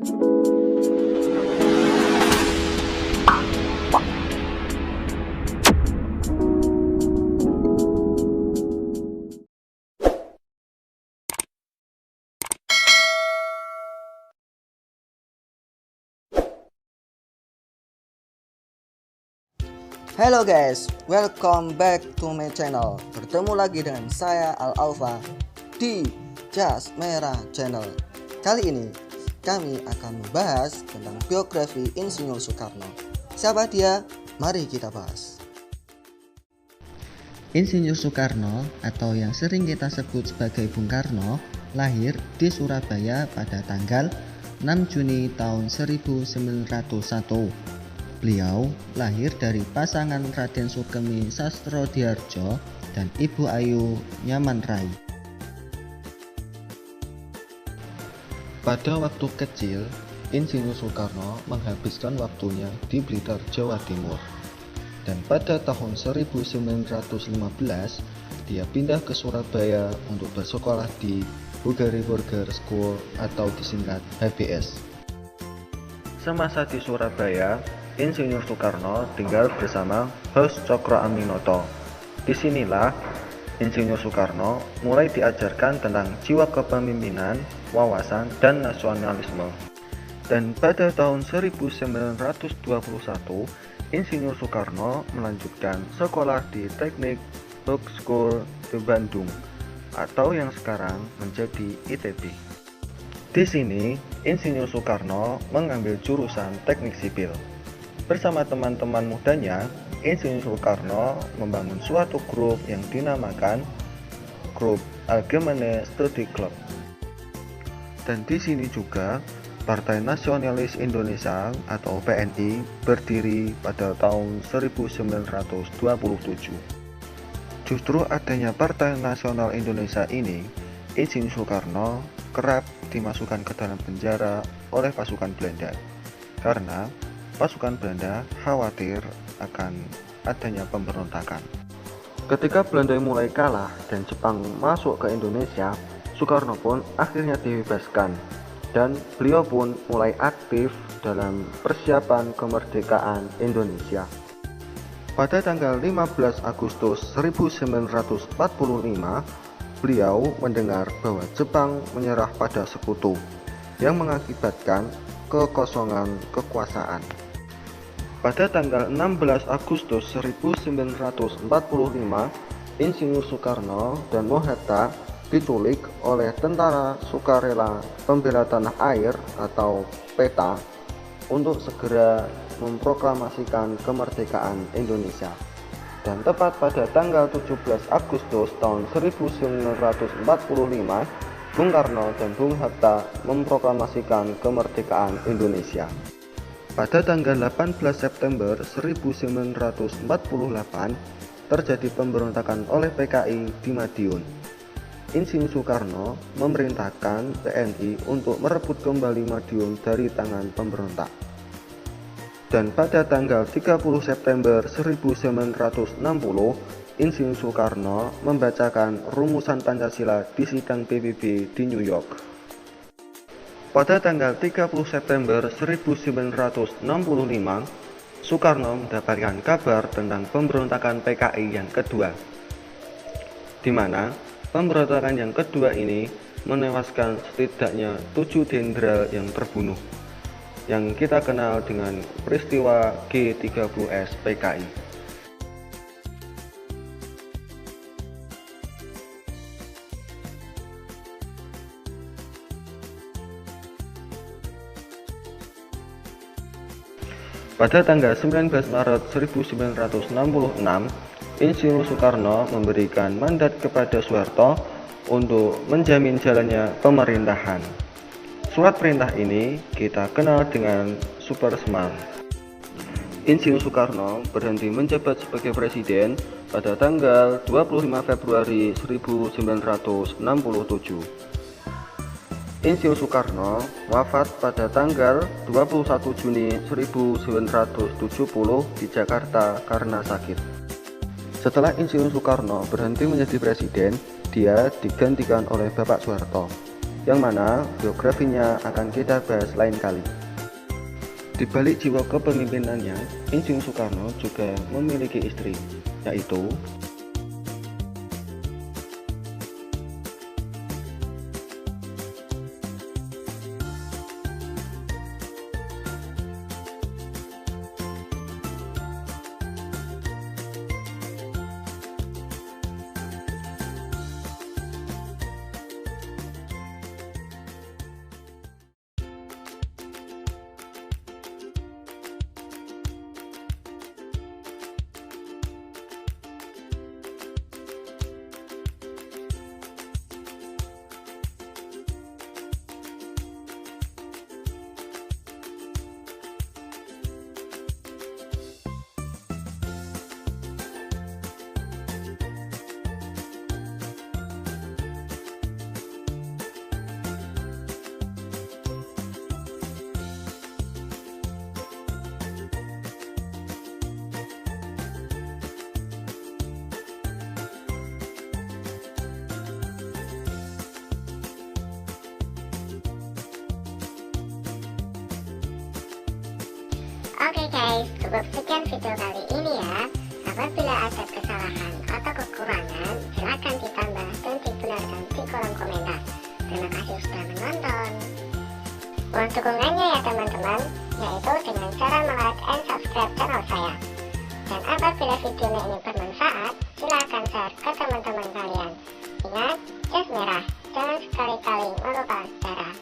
Halo guys, welcome back to my channel. Bertemu lagi dengan saya Al Alfa di Jas Merah Channel. Kali ini kami akan membahas tentang biografi Insinyur Soekarno. Siapa dia? Mari kita bahas. Insinyur Soekarno atau yang sering kita sebut sebagai Bung Karno lahir di Surabaya pada tanggal 6 Juni tahun 1901. Beliau lahir dari pasangan Raden Sugeng Sastrodiyardjo dan Ibu Ayu Nyamanrai. Pada waktu kecil, Insinyur Soekarno menghabiskan waktunya di Blitar, Jawa Timur. Dan pada tahun 1915, dia pindah ke Surabaya untuk bersekolah di Hugari Burger School atau disingkat HBS. Semasa di Surabaya, Insinyur Soekarno tinggal bersama Hos Cokro Aminoto. Disinilah Insinyur Soekarno mulai diajarkan tentang jiwa kepemimpinan, wawasan, dan nasionalisme. Dan pada tahun 1921, Insinyur Soekarno melanjutkan sekolah di Teknik Hug School di Bandung atau yang sekarang menjadi ITB. Di sini, Insinyur Soekarno mengambil jurusan Teknik Sipil. Bersama teman-teman mudanya, Insinyur Soekarno membangun suatu grup yang dinamakan Grup Algemene Studi Club. Dan di sini juga Partai Nasionalis Indonesia atau PNI berdiri pada tahun 1927. Justru adanya Partai Nasional Indonesia ini, Insinyur Soekarno kerap dimasukkan ke dalam penjara oleh pasukan Belanda karena pasukan Belanda khawatir akan adanya pemberontakan. Ketika Belanda mulai kalah dan Jepang masuk ke Indonesia, Soekarno pun akhirnya dibebaskan dan beliau pun mulai aktif dalam persiapan kemerdekaan Indonesia. Pada tanggal 15 Agustus 1945, beliau mendengar bahwa Jepang menyerah pada Sekutu yang mengakibatkan kekosongan kekuasaan. Pada tanggal 16 Agustus 1945, Insinyur Soekarno dan Mohatta diculik oleh Tentara Sukarela Pembela Tanah Air atau PETA untuk segera memproklamasikan kemerdekaan Indonesia. Dan tepat pada tanggal 17 Agustus tahun 1945, Bung Karno dan Bung Hatta memproklamasikan kemerdekaan Indonesia. Pada tanggal 18 September 1948 terjadi pemberontakan oleh PKI di Madiun. Insinyur Soekarno memerintahkan TNI untuk merebut kembali Madiun dari tangan pemberontak. Dan pada tanggal 30 September 1960, Insinyur Soekarno membacakan rumusan Pancasila di sidang PBB di New York. Pada tanggal 30 September 1965, Soekarno mendapatkan kabar tentang pemberontakan PKI yang kedua, di mana pemberontakan yang kedua ini menewaskan setidaknya 7 jenderal yang terbunuh, yang kita kenal dengan peristiwa G30S PKI. Pada tanggal 19 Maret 1966, Insinyur Soekarno memberikan mandat kepada Soeharto untuk menjamin jalannya pemerintahan. Surat perintah ini kita kenal dengan Super Semar. Insinyur Soekarno berhenti menjabat sebagai presiden pada tanggal 25 Februari 1967. Insinyur Soekarno wafat pada tanggal 21 Juni 1970 di Jakarta karena sakit. Setelah Insinyur Soekarno berhenti menjadi presiden, dia digantikan oleh Bapak Soeharto. yang mana biografinya akan kita bahas lain kali. Di balik jiwa kepemimpinannya, Insinyur Soekarno juga memiliki istri, yaitu Oke guys, cukup sekian video kali ini ya. Apabila ada kesalahan atau kekurangan, silahkan ditambah dan dibenarkan di kolom komentar. Terima kasih sudah menonton. Mohon dukungannya ya teman-teman, yaitu dengan cara like and subscribe channel saya. Dan apabila videonya ini bermanfaat, silahkan share ke teman-teman kalian. Ingat, jas merah, jangan sekali-kali melupakan sejarah.